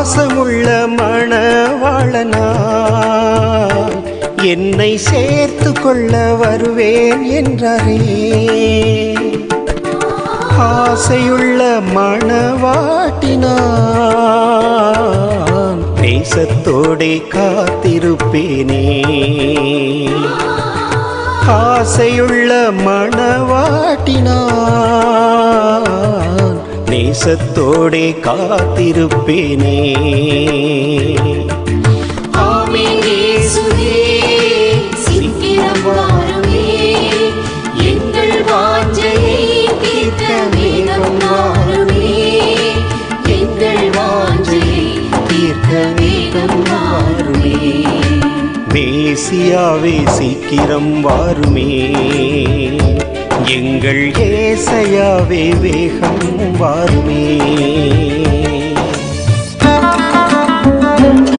பாசமுள்ள மணவாளனாய் என்னை சேர்த்து கொள்ள வருவேன் என்றாரே. ஆசையுள்ள மணவாட்டினான் நேசத்தோடே காத்திருப்பேனே. ஆசையுள்ள மணவாட்டினான் நேசத்தோடே காத்திருப்பேனே. ஆமென் இயேசுவே, சீக்கிரம் வாருமே, எங்கள் வாஞ்சையை தீர்க்க வேகம் வாருமே, எங்கள் வாஞ்சையை தீர்க்க வேகம் வாருமே. மேசியாவே சீக்கிரம் வாருமே, எங்கள் ஏசையாவே வேகம் வாருமே.